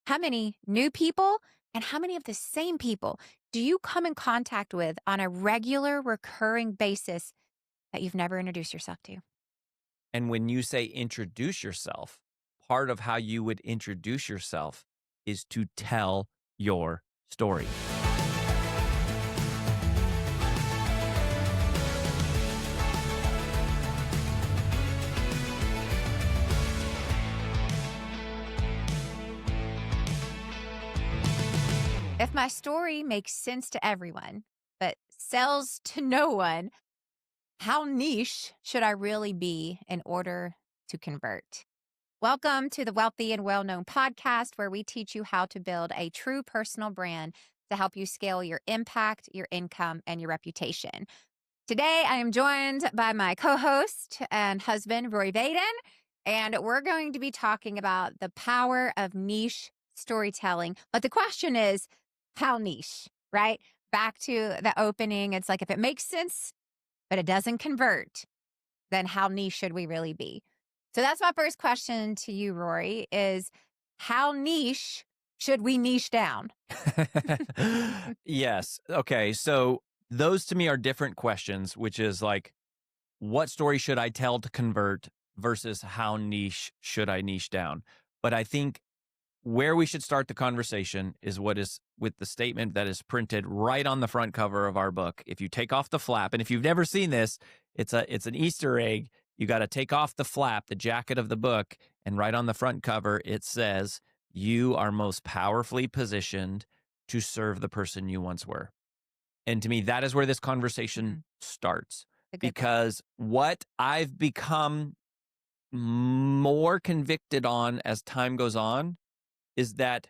How many new people and how many of the same people do you come in contact with on a regular, recurring basis that you've never introduced yourself to? And when you say introduce yourself, part of how you would introduce yourself is to tell your story. If my story makes sense to everyone, but sells to no one, how niche should I really be in order to convert? Welcome to the Wealthy and Well Known podcast, where we teach you how to build a true personal brand to help you scale your impact, your income, and your reputation. Today, I am joined by my co host and husband, Rory Vaden, and we're going to be talking about the power of niche storytelling. But the question is, how niche, right? Back to the opening, it's like if it makes sense, but it doesn't convert, then how niche should we really be? So that's my first question to you, Rory, is how niche should we niche down? Yes. Okay. So those to me are different questions, which is like, what story should I tell to convert versus how niche should I niche down? But I think where we should start the conversation is what is with the statement that is printed right on the front cover of our book. If you take off the flap, and if you've never seen this, it's an Easter egg. You got to take off the flap, the jacket of the book, and right on the front cover it says, "You are most powerfully positioned to serve the person you once were." And to me, that is where this conversation Mm, starts, a good point. because what I've become more convicted on as time goes on is that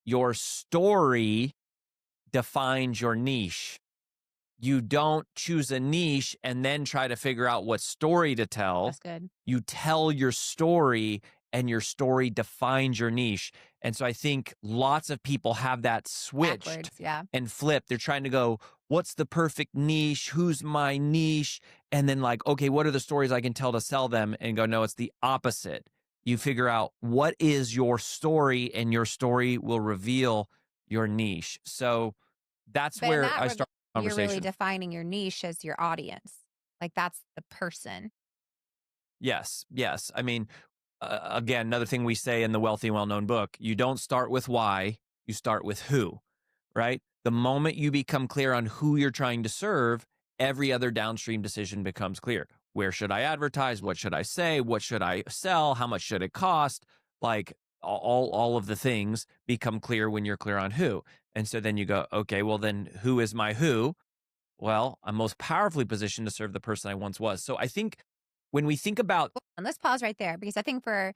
your story defines your niche. You don't choose a niche and then try to figure out what story to tell. That's good. You tell your story, and your story defines your niche. And so I think lots of people have that switched Backwards. Yeah. and flipped. They're trying to go, what's the perfect niche? Who's my niche? And then, like, okay, what are the stories I can tell to sell them? And go, no, it's the opposite. You figure out what is your story, and your story will reveal your niche. So that's But in where that I regard, start the you're really conversation. defining your niche as your audience. Like that's the person. Yes, yes. I mean, again, another thing we say in the Wealthy and Well-Known book, you don't start with why, you start with who, right? The moment you become clear on who you're trying to serve, every other downstream decision becomes clear. Where should I advertise? What should I say? What should I sell? How much should it cost? Like all of the things become clear when you're clear on who. And so then you go, okay, well then who is my who? Well, I'm most powerfully positioned to serve the person I once was. So I think when we think about, And let's pause right there because I think for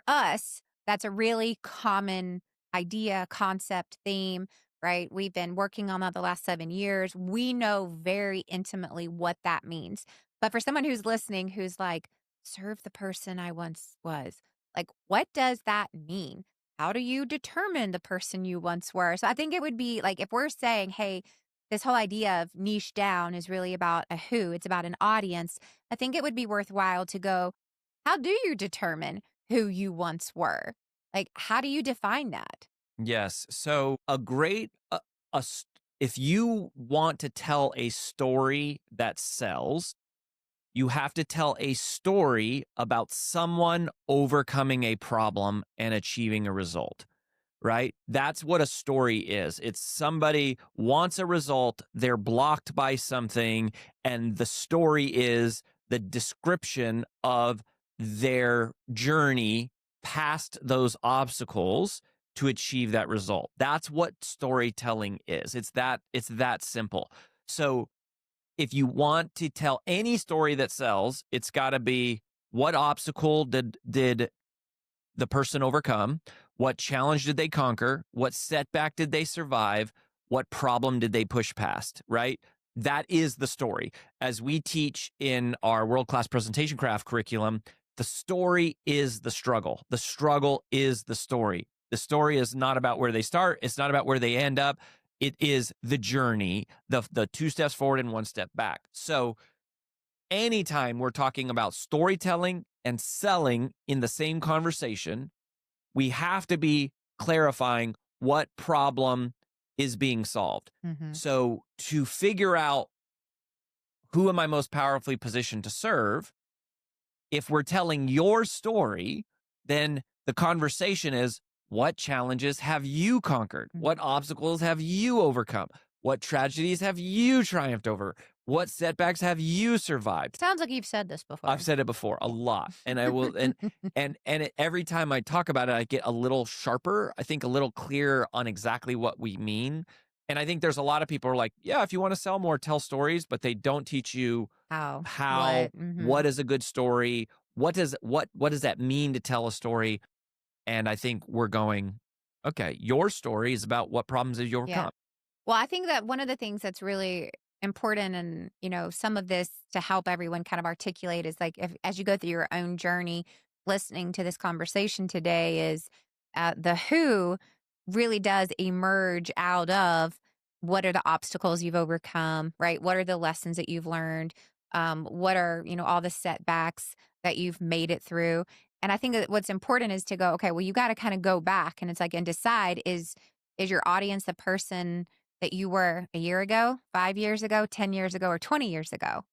us, that's a really common idea, concept, theme, right? We've been working on that the last 7 years. We know very intimately what that means. But for someone who's listening, who's like, serve the person I once was, like, what does that mean? How do you determine the person you once were? So I think it would be like if we're saying, hey, this whole idea of niche down is really about a who, it's about an audience. I think it would be worthwhile to go, how do you determine who you once were? Like, how do you define that? yes, so a great, if you want to tell a story that sells, you have to tell a story about someone overcoming a problem and achieving a result, right? That's what a story is. It's somebody wants a result, they're blocked by something, and the story is the description of their journey past those obstacles to achieve that result. That's what storytelling is. It's that simple. So if you want to tell any story that sells, it's got to be, what obstacle did the person overcome? What challenge did they conquer? What setback did they survive? What problem did they push past? Right? That is the story. As we teach in our world class presentation craft curriculum, the story is the struggle. The struggle is the story. The story is not about where they start. It's not about where they end up. It is the journey, the two steps forward and one step back. So anytime we're talking about storytelling and selling in the same conversation, we have to be clarifying what problem is being solved. Mhm. So to figure out who am I most powerfully positioned to serve, if we're telling your story, then the conversation is, what challenges have you conquered? What Mhm. obstacles have you overcome? What tragedies have you triumphed over? What setbacks have you survived? Sounds like you've said this I've before. said it before a lot, and I will, every time I talk about it, I get a little sharper. I think a little clearer on exactly what we mean. And I think there's a lot of people who are like, yeah, if you want to sell more, tell stories, but they don't teach you How? how, What? Mhm. what is a good story, what does that mean to tell a story. And I think we're going, okay, your story is about what problems have you Yeah. overcome. Well, I think that one of the things that's really important and, some of this to help everyone kind of articulate is like if as you go through your own journey listening to this conversation today is the who really does emerge out of what are the obstacles you've overcome, right? What are the lessons that you've learned? What are, all the setbacks that you've made it through? And I think that what's important is to go, okay, well, you got to kind of go back and it's like, and decide is your audience the person that you were a year ago, 5 years ago, 10 years ago, or 20 years ago,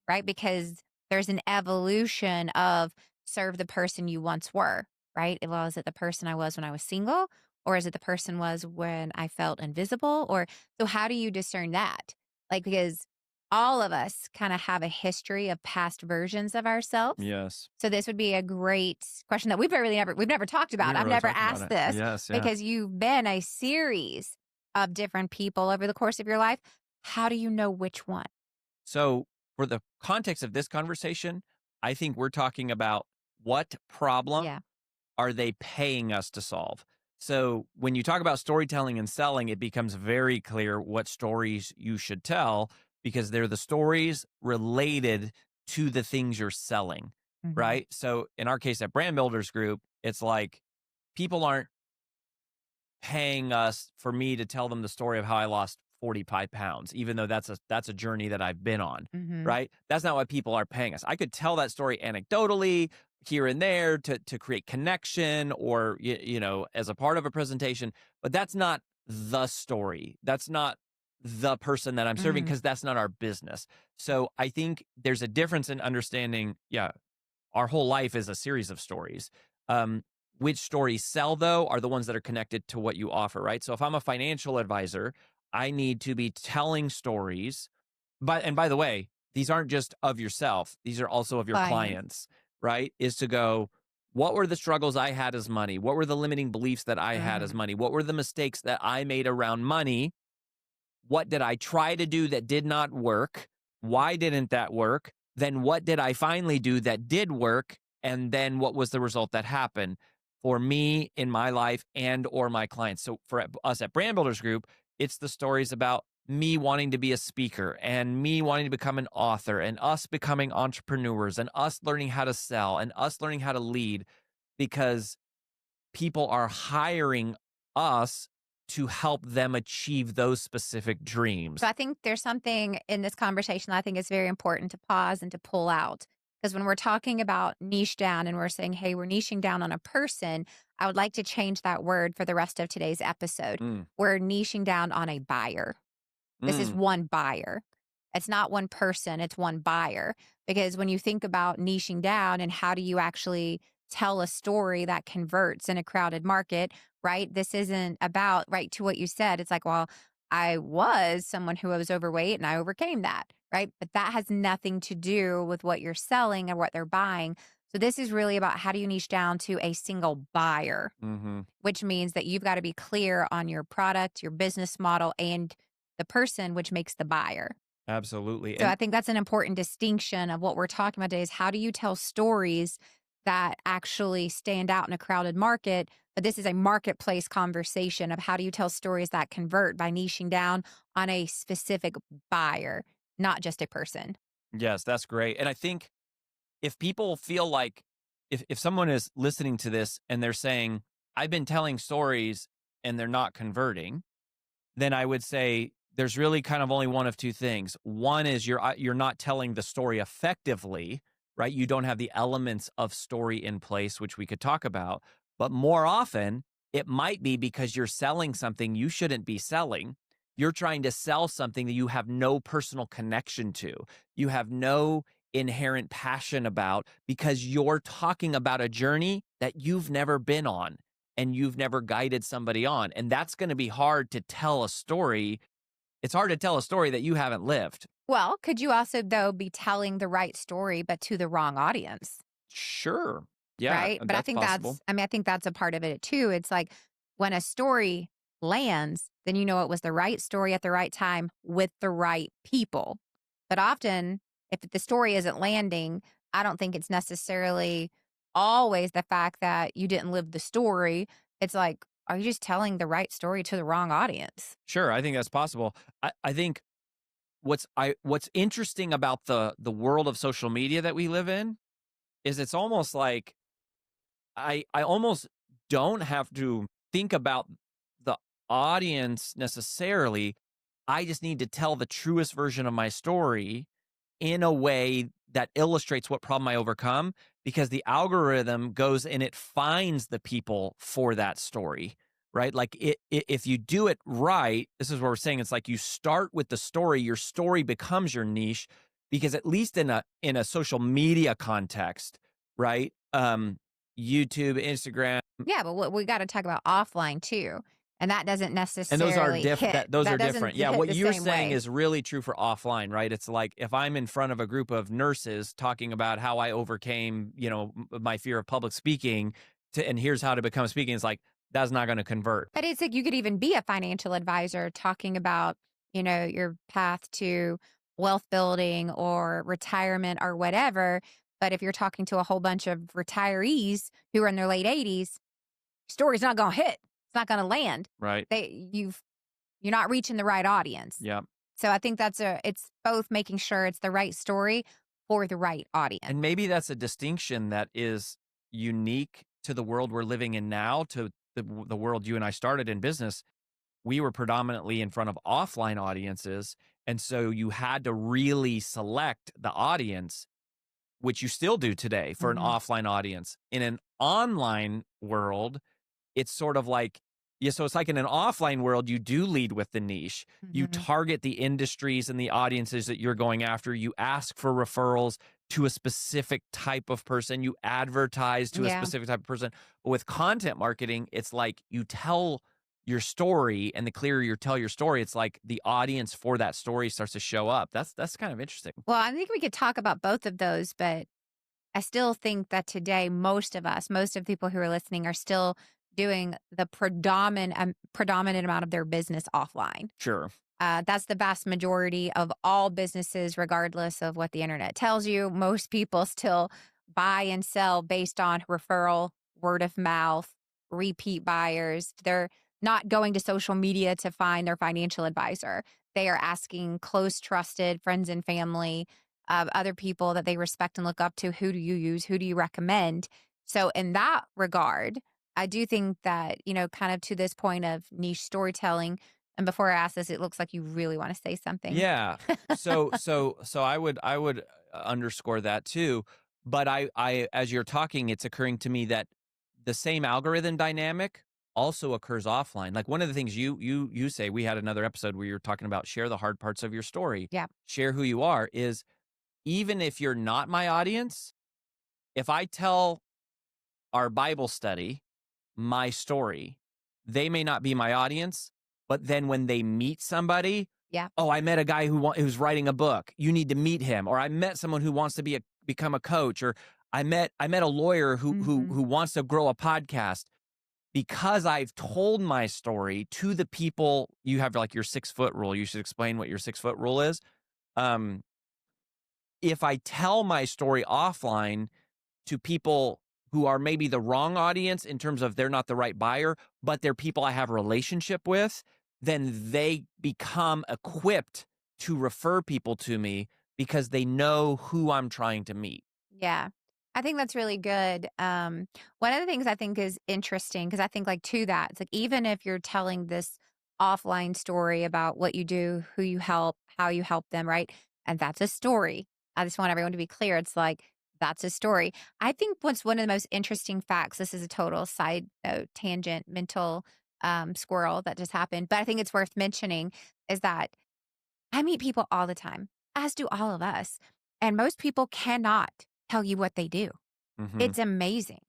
right? Because there's an evolution of serve the person you once were, right? Well, is it the person I was when I was single? Or is it the person was when I felt invisible? Or so how do you discern that? Like, because all of us kind of have a history of past versions of ourselves. Yes. So this would be a great question that we've never talked We about. never I've really never talked about asked it. this Yes. Yeah. because you've been a series of different people over the course of your life. How do you know which one? So, for the context of this conversation, I think we're talking about what problem Yeah. are they paying us to solve? So, when you talk about storytelling and selling, it becomes very clear what stories you should tell because they're the stories related to the things you're selling, Mhm. right? So, in our case at Brand Builders Group, it's like people aren't paying us for me to tell them the story of how I lost 45 pounds, even though that's a journey that I've been on, Mhm. right? That's not what people are paying us. I could tell that story anecdotally here and there to create connection or as a part of a presentation, but that's not the story. That's not the person that I'm serving Mhm. because that's not our business. So I think there's a difference in understanding, yeah, our whole life is a series of stories. Um, which stories sell, though, are the ones that are connected to what you offer, right? So if I'm a financial advisor, I need to be telling stories. And by the way, these aren't just of yourself, these are also of your Clients. clients, right? Is to go, what were the struggles I had as money? What were the limiting beliefs that I had as Mhm. money? What were the mistakes that I made around money? What did I try to do that did not work? Why didn't that work? Then what did I finally do that did work? And then what was the result that happened for me in my life and or my clients? So for us at Brand Builders Group, it's the stories about me wanting to be a speaker and me wanting to become an author and us becoming entrepreneurs and us learning how to sell and us learning how to lead because people are hiring us to help them achieve those specific So dreams. I think there's something in this conversation that I think is very important to pause and to pull out. Because when we're talking about niche down and we're saying, hey, we're niching down on a person, I would like to change that word for the rest of today's episode. Mm, We're niching down on a buyer. This is mm, one buyer. It's not one person, it's one buyer. Because when you think about niching down and how do you actually tell a story that converts in a crowded market, right? This isn't about, right, to what you said. It's like, well, I was someone who was overweight and I overcame that, right? But that has nothing to do with what you're selling or what they're buying. So this is really about how do you niche down to a single buyer, hmm which means that you've got to be clear on your product, your business model, and the person, which makes the buyer. absolutely. So I And think that's an important distinction of what we're talking about today is how do you tell stories that actually stand out in a crowded market? But this is a marketplace conversation of how do you tell stories that convert by niching down on a specific buyer, not just a person. yes, that's great. And I think if people feel like if someone is listening to this and they're saying, I've been telling stories and they're not converting, then I would say there's really kind of only one of two things. One is you're not telling the story effectively, right? You don't have the elements of story in place, which we could talk about. But more often, It might be because you're selling something you shouldn't be selling. You're trying to sell something that you have no personal connection to. You have no inherent passion about because you're talking about a journey that you've never been on and you've never guided somebody on. And that's going to be hard to tell a story. It's hard to tell a story that you haven't lived. Well, could you also, though, be telling the right story, but to the wrong audience? Sure. Yeah, Right? But I that's think possible. I think that's a part of it too. It's like when a story lands, then you know it was the right story at the right time with the right people. But often, if the story isn't landing, I don't think it's necessarily always the fact that you didn't live the story. It's like, are you just telling the right story to the wrong audience? Sure, I think that's possible. I think what's interesting about the world of social media that we live in is it's almost like I almost don't have to think about the audience necessarily. I just need to tell the truest version of my story in a way that illustrates what problem I overcome because the algorithm goes and it finds the people for that story, right? Like if you do it right, this is what we're saying. It's like you start with the story, your story becomes your niche because at least in a social media context, right? YouTube, Instagram, Yeah, but we got to talk about offline too. And that doesn't and those are necessarily hit. those are That different. doesn't Yeah, hit what the you're same saying way. is really true for offline, right? It's like if I'm in front of a group of nurses talking about how I overcame, my fear of public speaking and here's how to become speaking, it's like that's not going to convert. But it's like you could even be a financial advisor talking about, your path to wealth building or retirement or whatever. But if you're talking to a whole bunch of retirees who are in their late 80s, story's not going to hit. It's not going to land. Right. You're not reaching the right audience. Yeah. So I think it's both making sure it's the right story for the right audience. And maybe that's a distinction that is unique to the world we're living in now, to the world you and I started in business. We were predominantly in front of offline audiences. And so you had to really select the audience, which you still do today for an Mhm. offline audience. In an online world, it's sort of like, yeah, so it's like in an offline world, you do lead with the niche. You Mhm. target the industries and the audiences that you're going after. You ask for referrals to a specific type of person. You advertise to a Yeah. specific type of person. But with content marketing, it's like you tell your story, and the clearer you tell your story, it's like the audience for that story starts to show up. That's kind of interesting. Well, I think we could talk about both of those, but I still think that today, most of the people who are listening are still doing the predominant amount of their business offline. Sure. That's the vast majority of all businesses, regardless of what the internet tells you. Most people still buy and sell based on referral, word of mouth, repeat buyers. They're not going to social media to find their financial advisor. They are asking close, trusted friends and family, other people that they respect and look up to. Who do you use? Who do you recommend? So, in that regard, I do think that, kind of to this point of niche storytelling, and before I ask this, it looks like you really wanna say something. Yeah. So I would underscore that too. But I as you're talking, it's occurring to me that the same algorithm dynamic also occurs offline. Like one of the things you say, we had another episode where you're talking about share the hard parts of your story, Yeah. share who you are, is even if you're not my audience, if I tell our Bible study my story. They may not be my audience, but then when they meet somebody, Yeah. oh, I met a guy who's writing a book. You need to meet him. Or I met someone who wants to become a coach. Or I met a lawyer who who Mhm. who wants to grow a podcast because I've told my story to the people. You have like your 6 foot rule. You should explain what your 6 foot rule is. Um, if I tell my story offline to people who are maybe the wrong audience in terms of they're not the right buyer, but they're people I have a relationship with, then they become equipped to refer people to me because they know who I'm trying to meet. Yeah. I think that's really good. One of the things I think is interesting, because I think like to that, it's like even if you're telling this offline story about what you do, who you help, how you help them, right? And that's a story. I just want everyone to be clear. It's like That's a story. I think what's one of the most interesting facts, this is a total side note, tangent, mental squirrel that just happened, but I think it's worth mentioning is that I meet people all the time, as do all of us. And most people cannot tell you what they do. Mhm. It's amazing.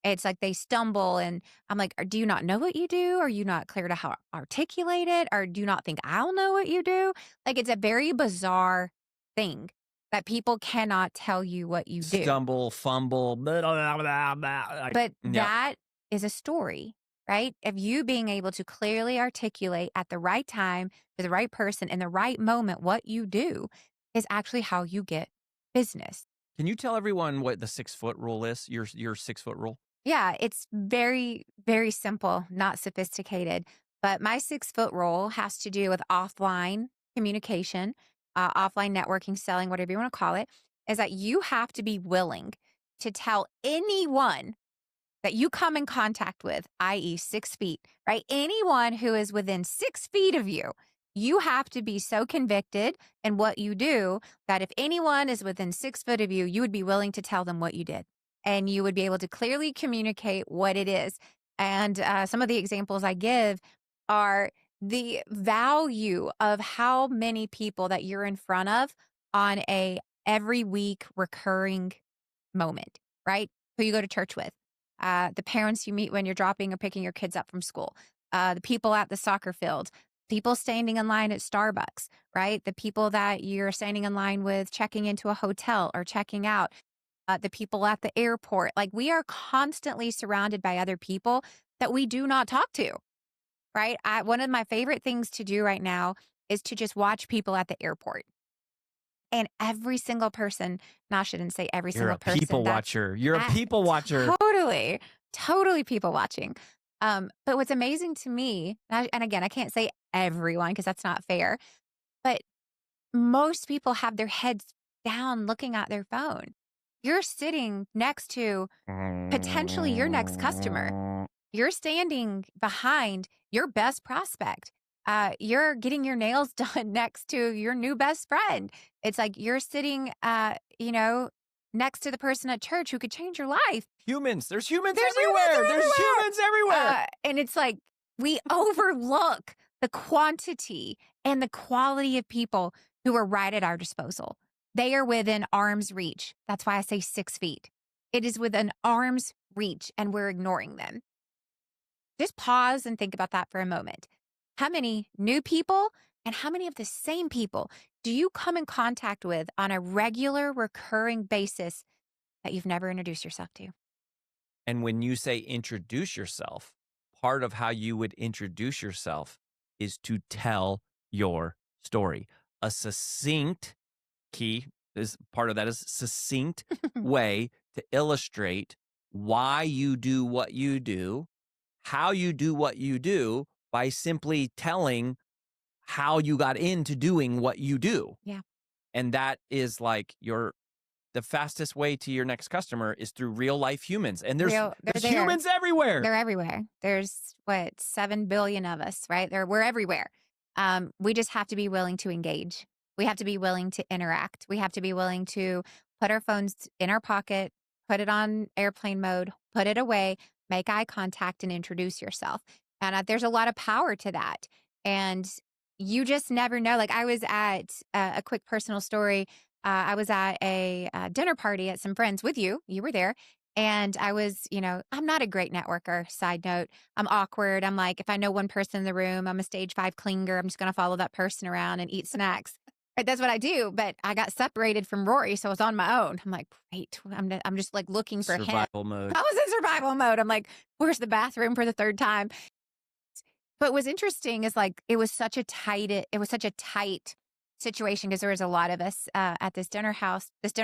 It's like they stumble, and I'm like, Do you not know what you do? Are you not clear to how articulate it? Or do you not think I'll know what you do? Like, it's a very bizarre thing that people cannot tell you what you do. Stumble, fumble, blah, blah, blah, blah. But Yep. that is a story, right? Of you being able to clearly articulate at the right time to the right person in the right moment what you do is actually how you get business. Can you tell everyone what the 6-foot rule is? Your 6-foot rule? Yeah, it's very, very simple, not sophisticated. But my 6 foot rule has to do with offline communication, offline networking, selling, whatever you want to call it, is that you have to be willing to tell anyone that you come in contact with, i.e., 6 feet, right? Anyone who is within 6 feet of you, you have to be so convicted in what you do that if anyone is within 6 foot of you, you would be willing to tell them what you did. And you would be able to clearly communicate what it is. And some of the examples I give are the value of how many people that you're in front of on a every week recurring moment, right? Who you go to church with, the parents you meet when you're dropping or picking your kids up from school, the people at the soccer field, people standing in line at Starbucks, right? The people that you're standing in line with checking into a hotel or checking out, the people at the airport. Like we are constantly surrounded by other people that we do not talk to, right? One of my favorite things to do right now is to just watch people at the airport. And every single person, no, I shouldn't say every You're single a person. people That's watcher. You're a I, people watcher. totally, totally people watching. But what's amazing to me, and again, I can't say everyone because that's not fair, but most people have their heads down looking at their phone. You're sitting next to potentially your next customer. You're standing behind your best prospect. You're getting your nails done next to your new best friend. It's like you're sitting, next to the person at church who could change your life. Humans. There's humans There's humans everywhere. There's everywhere. humans everywhere. And it's like we overlook the quantity and the quality of people who are right at our disposal. They are within arm's reach. That's why I say 6 feet. It is within arm's reach, and we're ignoring them. Just pause and think about that for a moment. How many new people and how many of the same people do you come in contact with on a regular, recurring basis that you've never introduced yourself to? And when you say introduce yourself, part of how you would introduce yourself is to tell your story. A succinct key is part of that is succinct way to illustrate why you do what you do, how you do what you do by simply telling how you got into doing what you do. Yeah. And that is like the fastest way to your next customer is through real life humans. And there's They're there. humans everywhere. They're everywhere. There's 7 billion of us, right? We're everywhere. We just have to be willing to engage. We have to be willing to interact. We have to be willing to put our phones in our pocket, put it on airplane mode, put it away, make eye contact, and introduce yourself. And there's a lot of power to that. And you just never know. Like I was at a quick personal story. I was at a dinner party at some friends with you. You were there. And I was, I'm not a great networker. Side note, I'm awkward. I'm like, if I know one person in the room, I'm a stage 5 clinger. I'm just going to follow that person around and eat snacks. Right, that's what I do. But I got separated from Rory, so I was on my own. I'm like, great. I'm just like looking for him. Survival mode. I was in survival mode. I'm like, where's the bathroom for the third time? But what's interesting is like it was such a tight situation because there was a lot of us at this dinner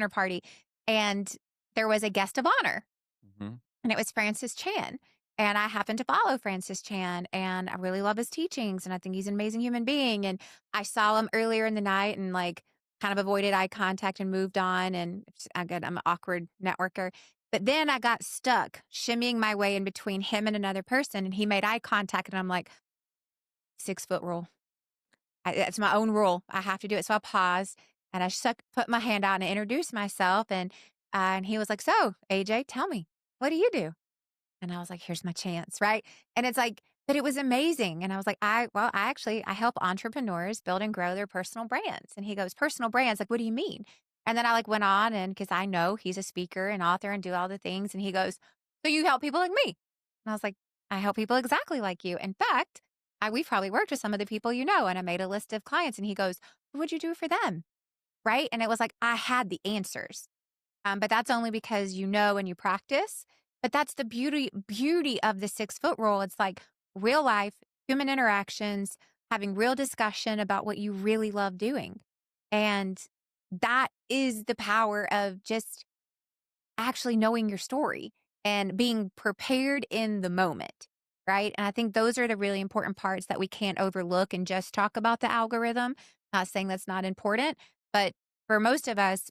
party, and there was a guest of honor, Mhm. and it was Francis Chan. And I happen to follow Francis Chan, and I really love his teachings, and I think he's an amazing human being. And I saw him earlier in the night, and like kind of avoided eye contact and moved on. And I'm an awkward networker. But then I got stuck shimmying my way in between him and another person, and he made eye contact, and I'm like, 6 foot rule. It's my own rule. I have to do it. So I paused and I put my hand out and I introduced myself. And And he was like, "So, AJ, tell me, what do you do?" And I was like, "Here's my chance," right? And it's like, but it was amazing. And I was like, I help entrepreneurs build and grow their personal brands." And he goes, "Personal brands? Like, what do you mean?" And then I like went on and because I know he's a speaker and author and do all the things. And he goes, "So you help people like me?" And I was like, "I help people exactly like you. In fact, we've probably worked with some of the people you know." And I made a list of clients. And he goes, "What'd you do for them?" Right. And it was like, I had the answers. But that's only because you know and you practice. But that's the beauty of the 6 foot rule. It's like real life, human interactions, having real discussion about what you really love doing. And that is the power of just actually knowing your story and being prepared in the moment. Right. And I think those are the really important parts that we can't overlook and just talk about the algorithm. Not saying that's not important, but for most of us,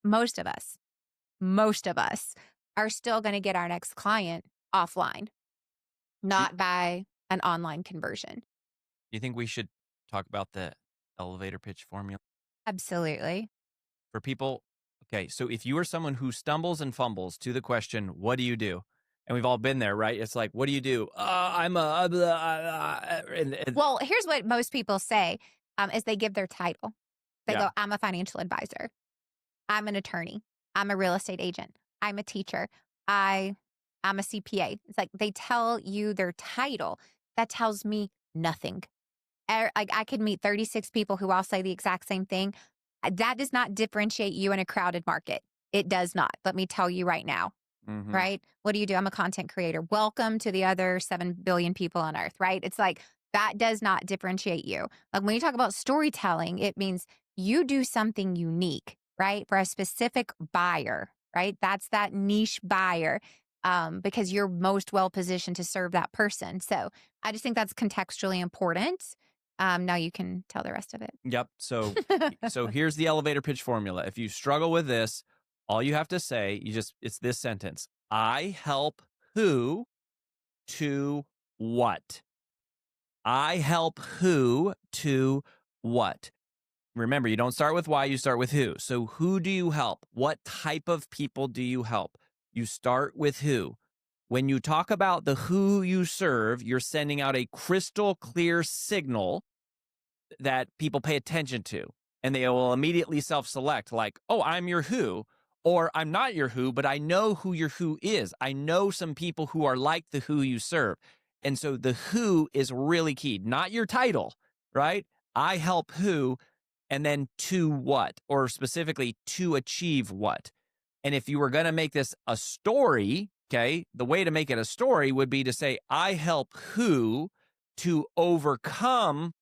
most of us are still going to get our next client offline, Do not by an online conversion. you think we should talk about the elevator pitch formula Absolutely. for people? Okay, so if you are someone who stumbles and fumbles to the question, "What do you do?" And we've all been there, right? It's like, "What do you do?" I'm a and Well, here's what most people say is they give their title. They yeah. go, "I'm a financial advisor. I'm an attorney. I'm a real estate agent. I'm a teacher. I I'm a CPA." It's like they tell you their title. That tells me nothing. Like I could meet 36 people who all say the exact same thing. That does not differentiate you in a crowded market. It does not. Let me tell you right now, Mhm. right? What do you do? I'm a content creator. Welcome to the other 7 billion people on earth, right? It's like that does not differentiate you. Like when you talk about storytelling, it means you do something unique, right? For a specific buyer, right? That's that niche buyer because you're most well positioned to serve that person. So I just think that's contextually important. Now you can tell the rest of Yep. it. So here's the elevator pitch formula. If you struggle with this, all you have to say, it's this sentence. I help who to what? I help who to what? Remember, you don't start with why, you start with who. So who do you help? What type of people do you help? You start with who. When you talk about the who you serve, you're sending out a crystal clear signal that people pay attention to, and they will immediately self-select like, "Oh, I'm your who," or "I'm not your who, but I know who your who is. I know some people who are like the who you serve." And so the who is really key, not your title, right? I help who, and then to what, or specifically to achieve what. And if you were going to make this a story, okay, the way to make it a story would be to say, I help who to overcome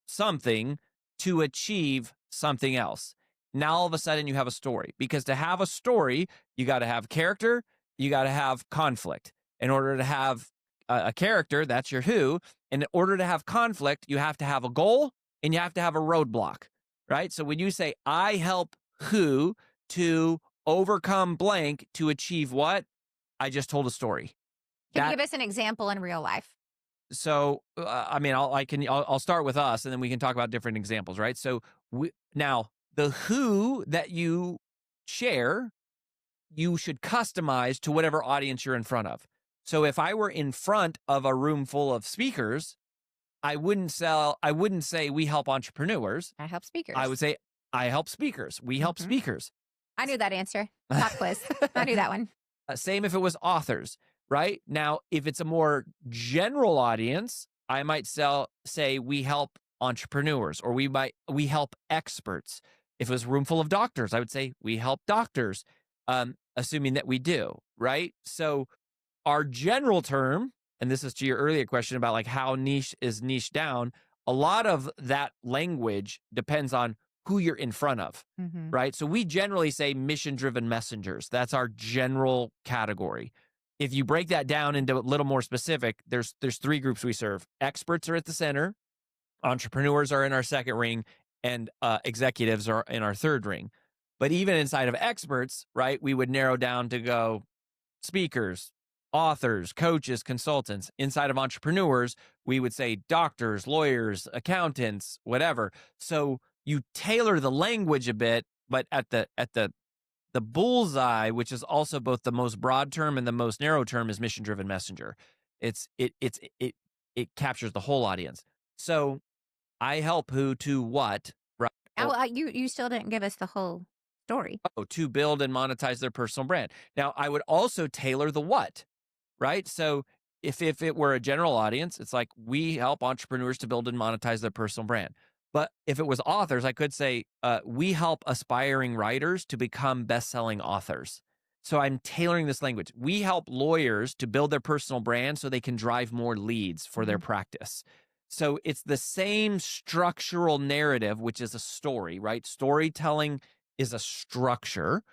something to achieve something else. Now all of a sudden you have a story, because to have a story, you got to have character, you got to have conflict. In order to have a character, that's your who. And in order to have conflict, you have to have a goal and you have to have a roadblock, right? So when you say, I help who to overcome blank to achieve what? I just told a story. Can you That give us an example in real life? so I mean, I'll start with us, and then we can talk about different examples, right? So now the who that you share, you should customize to whatever audience you're in front of. So if I were in front of a room full of speakers, I wouldn't say we help entrepreneurs. I help I speakers. would say I help speakers. We help Mhm. speakers. I knew that answer. Pop quiz. I knew that one. Same if it was authors, right? Now, if it's a more general audience, I might say we help entrepreneurs, or we help experts. If it was a room full of doctors, I would say we help doctors, assuming that we do, right? So our general term, and this is to your earlier question about like how niche is niche down, a lot of that language depends on who you're in front of, Mhm. right? So we generally say mission driven messengers. That's our general category. If you break that down into a little more specific, there's 3 groups we serve. Experts are at the center, entrepreneurs are in our second ring, and executives are in our third ring. But even inside of experts, right, we would narrow down to go speakers, authors, coaches, consultants. Inside of entrepreneurs, we would say doctors, lawyers, accountants, whatever. So you tailor the language a bit, but at the The bullseye, which is also both the most broad term and the most narrow term, is mission driven messenger. It captures the whole audience. So I help who to what, right? Oh, you still didn't give us the whole story. To build and monetize their personal brand. Now, I would also tailor the what, right? So if it were a general audience, it's like we help entrepreneurs to build and monetize their personal brand. But if it was authors, I could say we help aspiring writers to become best-selling authors. So I'm tailoring this language. We help lawyers to build their personal brand so they can drive more leads for their Mhm. practice. So it's the same structural narrative, which is a story, right? Storytelling is a structure.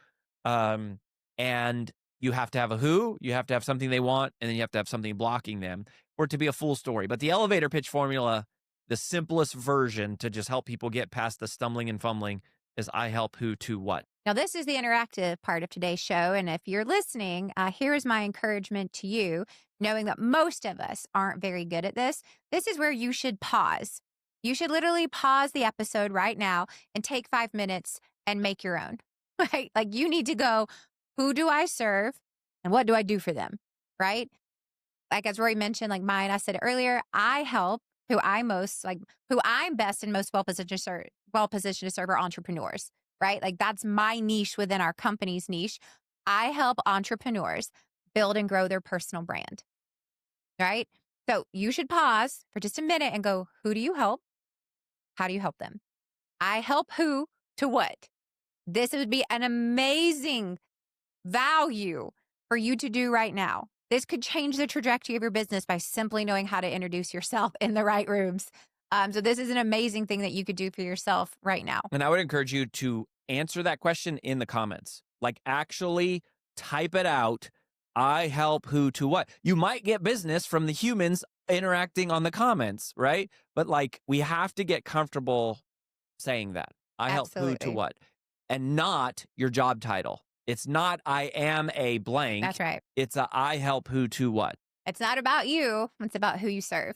Um, and you have to have a who, you have to have something they want, and then you have to have something blocking them for it to be a full story. But the elevator pitch formula, the simplest version to just help people get past the stumbling and fumbling is I help who to what. Now, this is the interactive part of today's show. And if you're listening, here's my encouragement to you, knowing that most of us aren't very good at this. This is where you should pause. You should literally pause the episode right now and take 5 minutes and make your own, right? Like you need to go, who do I serve and what do I do for them, right? Like as Rory mentioned, like mine, I said it earlier, I help who I'm best and most well positioned to serve are entrepreneurs, right? Like that's my niche within our company's niche. I help entrepreneurs build and grow their personal brand, right? So you should pause for just a minute and go, who do you help? How do you help them? I help who to what? This would be an amazing value for you to do right now. This could change the trajectory of your business by simply knowing how to introduce yourself in the right rooms. So this is an amazing thing that you could do for yourself right now. And I would encourage you to answer that question in the comments. Like actually type it out. I help who to what. You might get business from the humans interacting on the comments, right? But like we have to get comfortable saying that. I help who to Absolutely. what, and not your job title. It's not I am a That's blank. right. It's a I help who to what. It's not about you. It's about who you serve.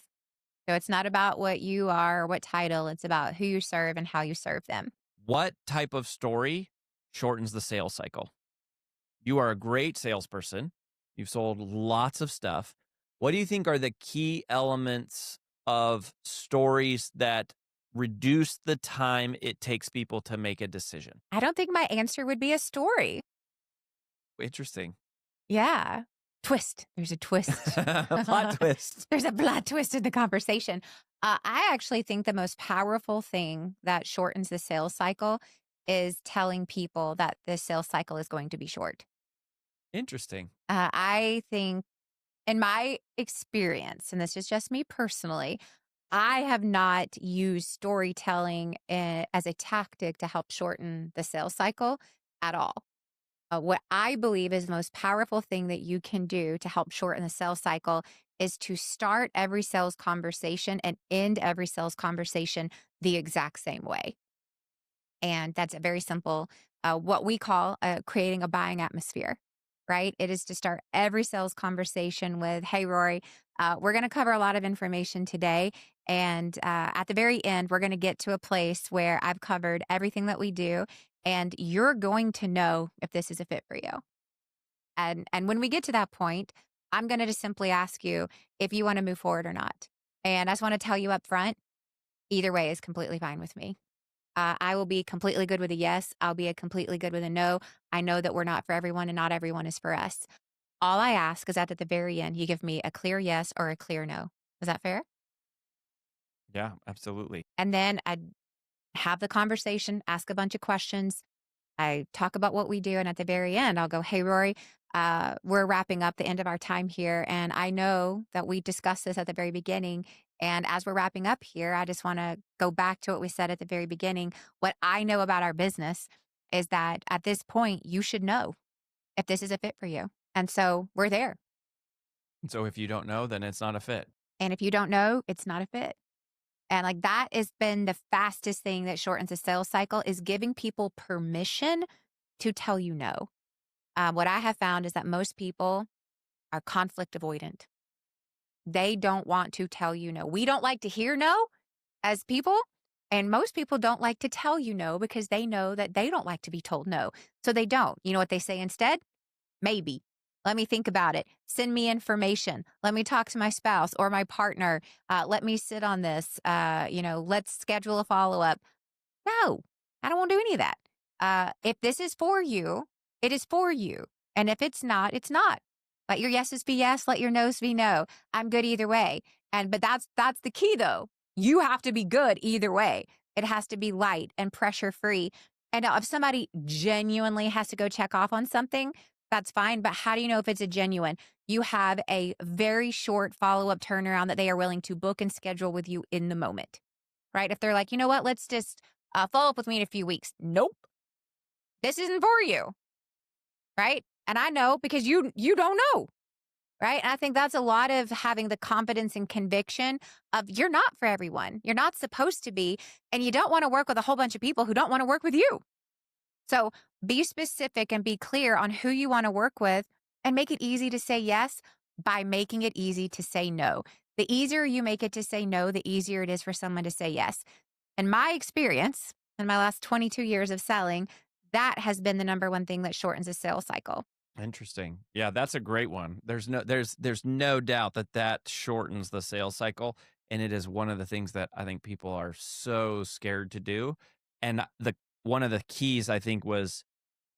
So it's not about what you are or what title. It's about who you serve and how you serve them. What type of story shortens the sales cycle? You are a great salesperson. You've sold lots of stuff. What do you think are the key elements of stories that reduce the time it takes people to make a decision? I don't think my answer would be a story. Interesting. Yeah. Twist. There's a twist. Plot twist. There's a plot twist in the conversation. I actually think the most powerful thing that shortens the sales cycle is telling people that the sales cycle is going to be short. Interesting. I think, in my experience, and this is just me personally, I have not used storytelling as a tactic to help shorten the sales cycle at all. What I believe is the most powerful thing that you can do to help shorten the sales cycle is to start every sales conversation and end every sales conversation the exact same way. And that's a very simple, what we call creating a buying atmosphere, right? It is to start every sales conversation with, hey, Rory, we're going to cover a lot of information today. And at the very end, we're going to get to a place where I've covered everything that we do. And you're going to know if this is a fit for you. And when we get to that point, I'm going to just simply ask you if you want to move forward or not. And I just want to tell you up front, either way is completely fine with me. I will be completely good with a yes. I'll be a completely good with a no. I know that we're not for everyone and not everyone is for us. All I ask is that at the very end, you give me a clear yes or a clear no. Is that fair? Yeah, absolutely. And then I have the conversation, ask a bunch of questions. I talk about what we do. And at the very end, I'll go, hey, Rory, we're wrapping up the end of our time here. And I know that we discussed this at the very beginning. And as we're wrapping up here, I just want to go back to what we said at the very beginning. What I know about our business is that at this point, you should know if this is a fit for you. And so we're there. So if you don't know, then it's not a fit. And if you don't know, it's not a fit. And like that has been the fastest thing that shortens the sales cycle is giving people permission to tell you no. What I have found is that most people are conflict avoidant. They don't want to tell you no. We don't like to hear no as people. And most people don't like to tell you no because they know that they don't like to be told no. So they don't. You know what they say instead? Maybe. Let me think about it. Send me information. Let me talk to my spouse or my partner. Let me sit on this. Let's schedule a follow up. No, I don't want to do any of that. If this is for you, it is for you. And if it's not, it's not. Let your yeses be yes, let your nos be no. I'm good either way. But that's the key though. You have to be good either way. It has to be light and pressure free. And now if somebody genuinely has to go check off on something, that's fine. But how do you know if it's a genuine? You have a very short follow up turnaround that they are willing to book and schedule with you in the moment, right? If they're like, you know what, let's just follow up with me in a few weeks. Nope, this isn't for you, right? And I know because you don't know, right? And I think that's a lot of having the confidence and conviction of you're not for everyone. You're not supposed to be, and you don't want to work with a whole bunch of people who don't want to work with you. So be specific and be clear on who you want to work with and make it easy to say yes by making it easy to say no. The easier you make it to say no, the easier it is for someone to say yes. In my experience, in my last 22 years of selling, that has been the number one thing that shortens a sales cycle. Interesting. Yeah, that's a great one. There's no doubt that shortens the sales cycle, and it is one of the things that I think people are so scared to do. And the one of the keys I think was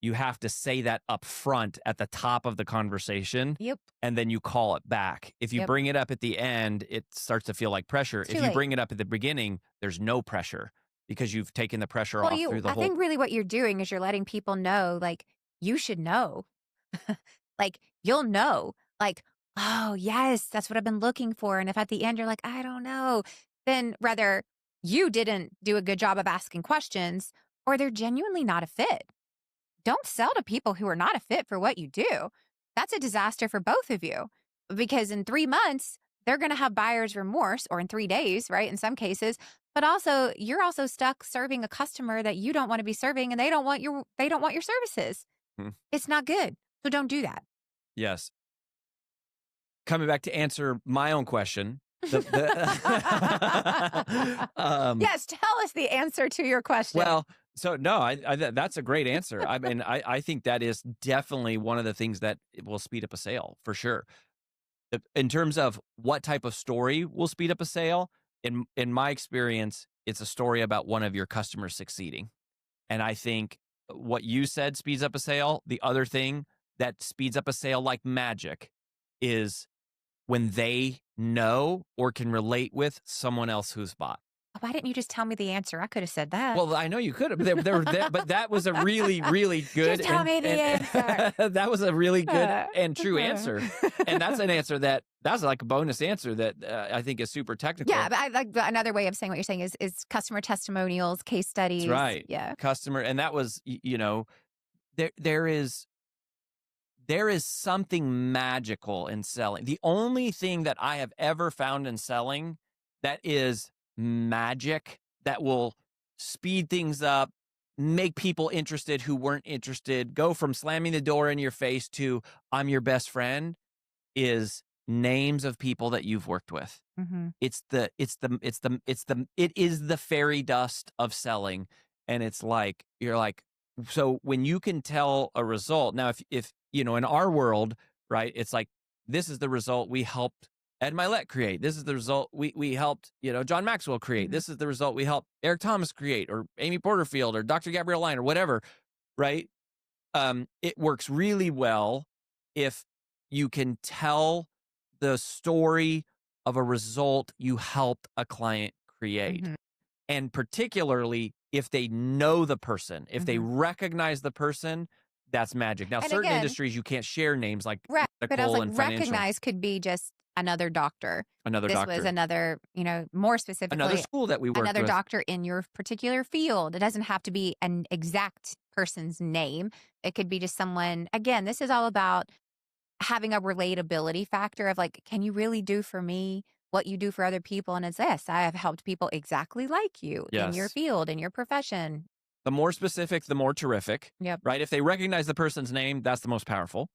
you have to say that up front at the top of the conversation, Yep. and then you call it back. If you Yep. bring it up at the end, it starts to feel like pressure. It's If too you late. bring it up at the beginning, there's no pressure because you've taken the pressure Well, off through the I whole. think really what you're doing is you're letting people know, like, you should know. Like, you'll know. Like, oh, yes, that's what I've been looking for. And if at the end you're like, I don't know, then rather you didn't do a good job of asking questions or they're genuinely not a fit. Don't sell to people who are not a fit for what you do. That's a disaster for both of you because in 3 months, they're going to have buyer's remorse or in 3 days, right? In some cases, but also you're also stuck serving a customer that you don't want to be serving and they don't want your services. Hmm. It's not good. So don't do that. Yes. Coming back to answer my own question. Yes, tell us the answer to your question. Well, so no, that's a great answer. I mean, I think that is definitely one of the things that will speed up a sale for sure. In terms of what type of story will speed up a sale, in my experience, it's a story about one of your customers succeeding. And I think what you said speeds up a sale. The other thing that speeds up a sale like magic is when they know or can relate with someone else who's bought. Why didn't you just tell me the answer? I could have said that. Well, I know you could have, but that was a really, really good. Just tell me the answer. That was a really good and true answer, and that's an answer that's like a bonus answer that I think is super technical. Yeah, but I like another way of saying what you're saying is customer testimonials, case studies. That's right. Yeah, Customer, and that was there is something magical in selling. The only thing that I have ever found in selling that is magic that will speed things up, make people interested who weren't interested, go from slamming the door in your face to I'm your best friend is names of people that you've worked with. mm-hmm. It is the fairy dust of selling. And it's like, you're like, so when you can tell a result, now if in our world, right, it's like, this is the result we helped Ed Milet create. This is the result we helped, John Maxwell create. Mm-hmm. This is the result we helped Eric Thomas create, or Amy Porterfield, or Dr. Gabrielle Line, or whatever, right? It works really well if you can tell the story of a result you helped a client create. Mm-hmm. And particularly if they know the person, if they recognize the person, that's magic. Now, And certain again, industries, you can't share names like right. But I was medical like, and financial. recognize could be just another doctor. Another This doctor. was another, more specifically, Another school that we worked another with. doctor in your particular field. It doesn't have to be an exact person's name. It could be just someone. Again, this is all about having a relatability factor of like, can you really do for me what you do for other people? And it's this, I have helped people exactly like you in your Yes. field, in your profession. The more specific, the more terrific. Yep. Right? If they recognize the person's name, that's the most powerful.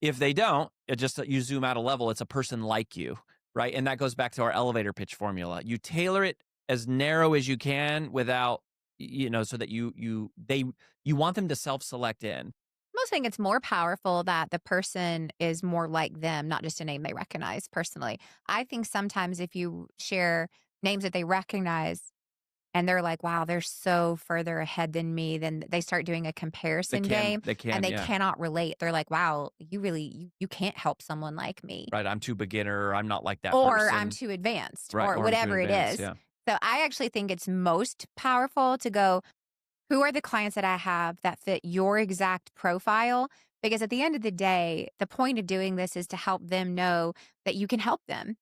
If they don't, it just, you zoom out a level, it's a person like you, right? And that goes back to our elevator pitch formula. You tailor it as narrow as you can without, so that you want them to self-select in. Most think it's more powerful that the person is more like them, not just a name they recognize personally. I think sometimes if you share names that they recognize and they're like, wow, they're so further ahead than me, then they start doing a They comparison can game they and can, they yeah. cannot relate. They're like, wow, you can't help someone like me. Right, I'm too beginner, I'm not like that Or I'm person. too advanced Right, or or I'm too whatever it advanced, is. yeah. So I actually think it's most powerful to go, who are the clients that I have that fit your exact profile? Because at the end of the day, the point of doing this is to help them know that you can help them.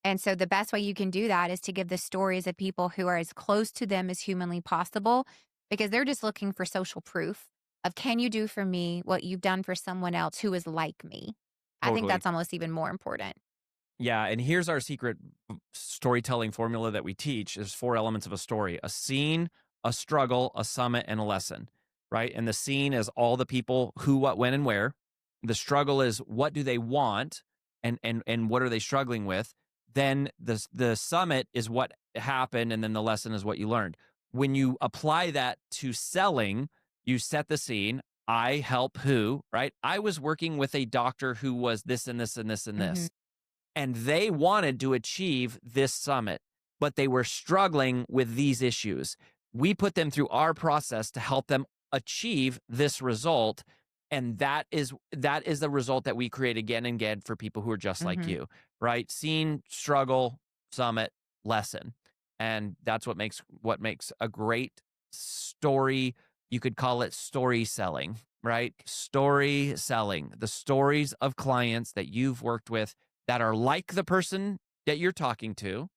And so the best way you can do that is to give the stories of people who are as close to them as humanly possible, because they're just looking for social proof of, can you do for me what you've done for someone else who is like me? I think Totally. that's almost even more important. Yeah, and here's our secret storytelling formula that we teach. Is 4 elements of a story: a scene, a struggle, a summit, and a lesson, right? And the scene is all the people, who, what, when, and where. The struggle is what do they want, and what are they struggling with. Then the summit is what happened, and then the lesson is what you learned. When you apply that to selling, you set the scene. I help who, right? I was working with a doctor who was this and this and this and Mhm. this, and they wanted to achieve this summit, but they were struggling with these issues. We put them through our process to help them achieve this result, and that is the result that we create again and again for people who are just like Mhm. you, right? Scene, struggle, summit, lesson. And that's what makes a great story. You could call it story selling, right? Story selling, the stories of clients that you've worked with that are like the person that you're talking to,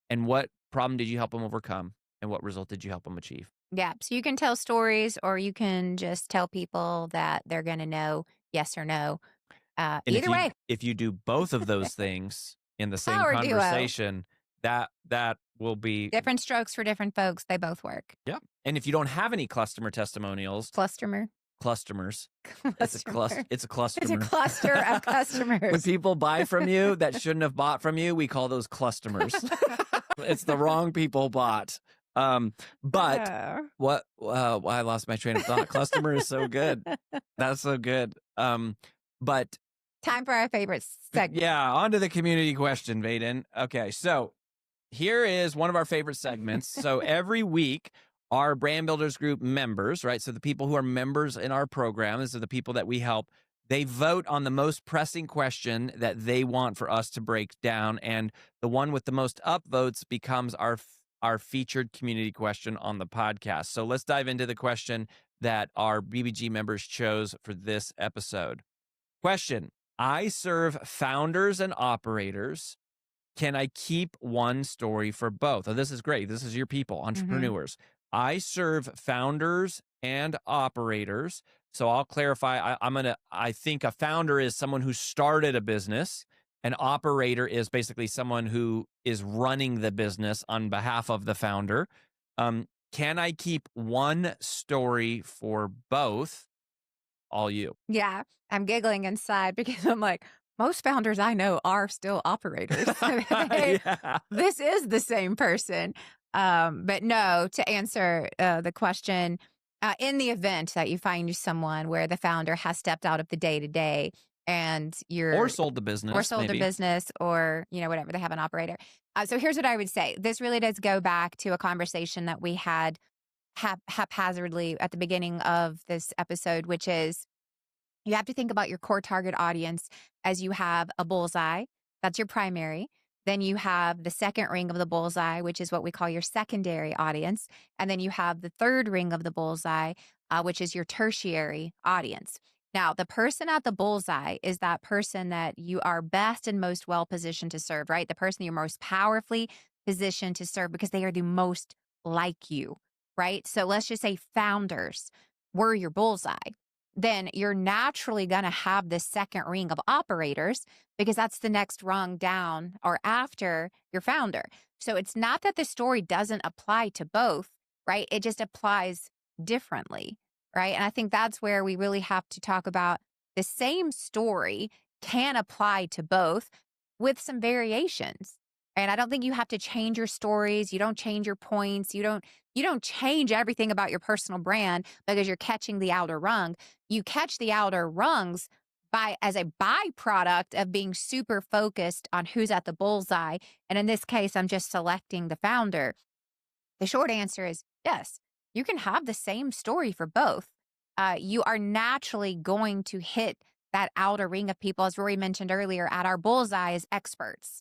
and what problem did you help them overcome, and what result did you help them achieve. Yeah. So you can tell stories or you can just tell people that they're going to know yes or no. And if Either you way, if you do both of those things in the same power duo. conversation, that will be, Different strokes for different folks. They both work. yeah. And if you don't have any customer testimonials, Clustermer. customers, Clustermer. it's a It's a cluster. cluster of When customers. people buy from you that shouldn't have bought from you, we call those customers. It's the wrong people bought. But Oh. I lost my train of thought. Customer is so good. That's so good. But Time for our favorite segment. yeah, on to the community question, Vaden. Okay, so here is one of our favorite segments. So every week, our Brand Builders Group members, right? So the people who are members in our program, these are the people that we help. They vote on the most pressing question that they want for us to break down, and the one with the most upvotes becomes our featured community question on the podcast. So let's dive into the question that our BBG members chose for this episode. Question: I serve founders and operators. Can I keep one story for both? Oh, this is great. This is your people, Mhm. entrepreneurs. I serve founders and operators. So I'll clarify. I think a founder is someone who started a business. An operator is basically someone who is running the business on behalf of the founder. Can I keep one story for both? All you. Yeah, I'm giggling inside because I'm like, most founders I know are still operators. Yeah. This is the same person. But no, to answer the question, in the event that you find someone where the founder has stepped out of the day to day and Or you're sold the or business, sold a maybe. business or whatever, they have an operator. So here's what I would say. This really does go back to a conversation that we had haphazardly at the beginning of this episode, which is, you have to think about your core target audience as you have a bullseye. That's your primary. Then you have the second ring of the bullseye, which is what we call your secondary audience. And then you have the third ring of the bullseye, which is your tertiary audience. Now, the person at the bullseye is that person that you are best and most well positioned to serve, right? The person you're most powerfully positioned to serve because they are the most like you, right? So let's just say founders were your bullseye, then you're naturally going to have this second ring of operators because that's the next rung down or after your founder. So it's not that the story doesn't apply to both, right? It just applies differently, right? And I think that's where we really have to talk about the same story can apply to both with some variations. And I don't think you have to change your stories. You don't change your points. You don't change everything about your personal brand because you're catching the outer rung. You catch the outer rungs by as a byproduct of being super focused on who's at the bullseye. And in this case, I'm just selecting the founder. The short answer is yes, you can have the same story for both. You are naturally going to hit that outer ring of people, as Rory mentioned earlier, at our bullseye as experts,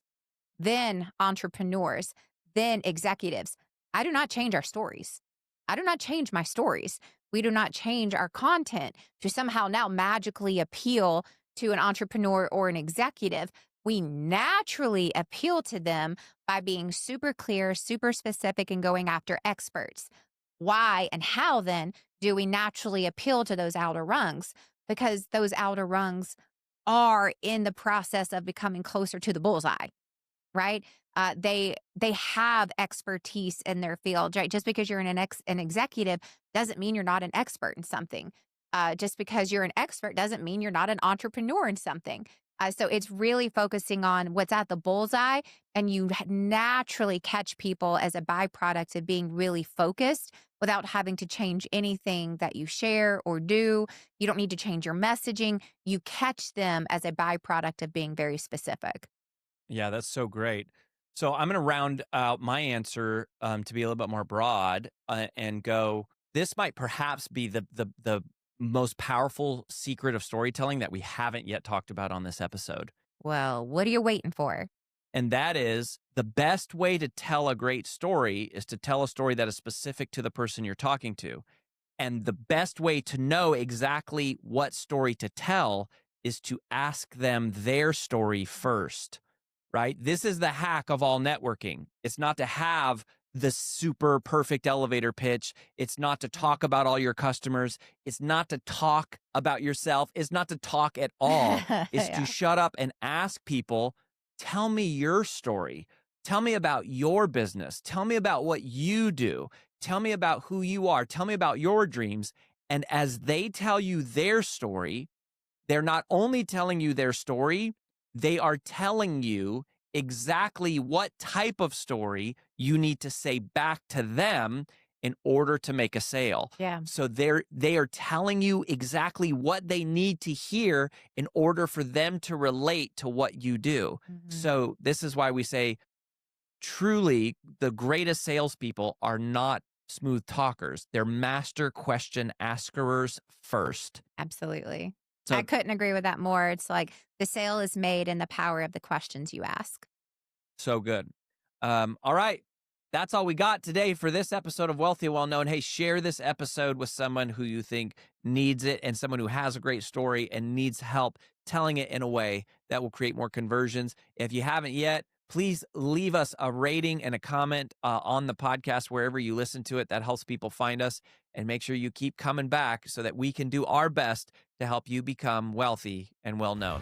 then entrepreneurs, then executives. I do not change our stories. I do not change my stories. We do not change our content to somehow now magically appeal to an entrepreneur or an executive. We naturally appeal to them by being super clear, super specific, and going after experts. Why and how then do we naturally appeal to those outer rungs? Because those outer rungs are in the process of becoming closer to the bullseye, right? They have expertise in their field, right? Just because you're an executive doesn't mean you're not an expert in something. Just because you're an expert doesn't mean you're not an entrepreneur in something. So it's really focusing on what's at the bullseye, and you naturally catch people as a byproduct of being really focused without having to change anything that you share or do. You don't need to change your messaging. You catch them as a byproduct of being very specific. Yeah, that's so great. So I'm going to round out my answer to be a little bit more broad and go. This might perhaps be the most powerful secret of storytelling that we haven't yet talked about on this episode, Well, what are you waiting for? and that is the best way to tell a great story is to tell a story that is specific to the person you're talking to. And the best way to know exactly what story to tell is to ask them their story first, right? This is the hack of all networking. It's not to have the super perfect elevator pitch. It's not to talk about all your customers. It's not to talk about yourself. It's not to talk at all. It's to Yeah. shut up and ask people, tell me your story. Tell me about your business. Tell me about what you do. Tell me about who you are. Tell me about your dreams. And as they tell you their story, they're not only telling you their story, they are telling you exactly what type of story you need to say back to them in order to make a sale. Yeah. So they are telling you exactly what they need to hear in order for them to relate to what you do. Mhm. So this is why we say truly the greatest salespeople are not smooth talkers. They're master question askers first. Absolutely. I So couldn't agree with that more. It's like the sale is made in the power of the questions you ask. So good. All right. That's all we got today for this episode of Wealthy and Well Known. Hey, share this episode with someone who you think needs it and someone who has a great story and needs help telling it in a way that will create more conversions. If you haven't yet, please leave us a rating and a comment on the podcast wherever you listen to it. That helps people find us. And make sure you keep coming back so that we can do our best to help you become wealthy and well known.